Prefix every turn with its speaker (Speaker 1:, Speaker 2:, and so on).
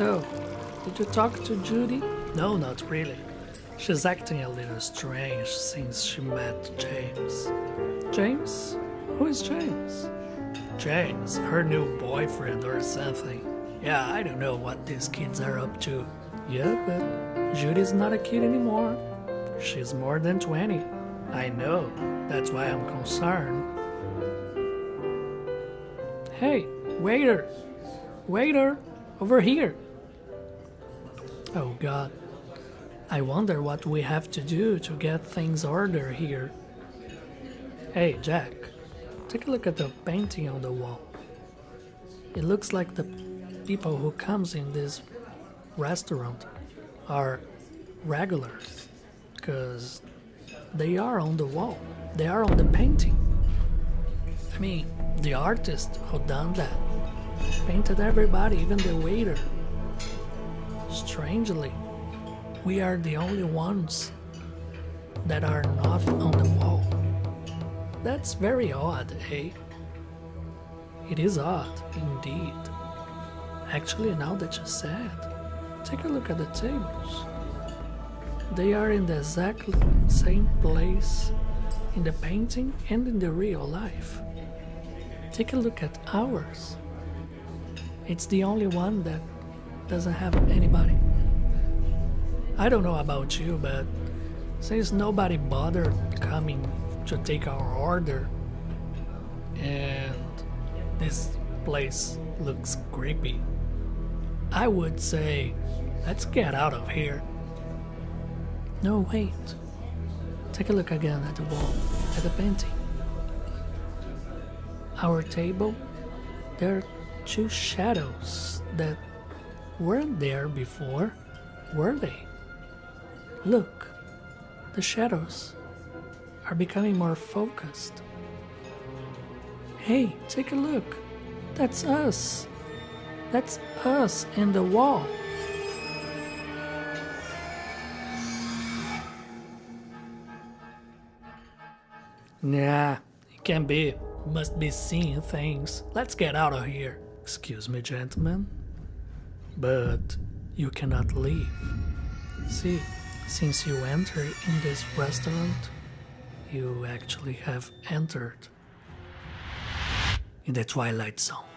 Speaker 1: So, did you talk to Judy? No, not really. She's acting a little strange since she met James. James? Who is James? James, her new boyfriend or something. Yeah, I don't know what these kids are up to. Yeah, but Judy's not a kid anymore. She's more than 20. I know, that's why I'm concerned. Hey, waiter! Waiter! Over here! Oh god. I wonder what we have to do to get things ordered here. Hey, Jack. Take a look at the painting on the wall. It looks like the people who comes in this restaurant are regulars, because they are on the wall. They are on the painting. I mean, the artist who done that painted everybody, even the waiter. Strangely, we are the only ones that are not on the wall. That's very odd, eh? It is odd, indeed. Actually, now that you said, take a look at the tables. They are in the exact same place in the painting and in the real life. Take a look at ours. It's the only one that doesn't have anybody. I don't know about you, but since nobody bothered coming to take our order, and this place looks creepy, I would say, let's get out of here. No, wait. Take a look again at the wall, at the painting. Our table, there are two shadows that weren't there before, were they? Look, the shadows are becoming more focused. Hey, take a look. That's us. That's us in the wall. Nah, it can't be. Must be seeing things. Let's get out of here. Excuse me, gentlemen, but you cannot leave. See, since you entered in this restaurant, you actually have entered in the Twilight Zone.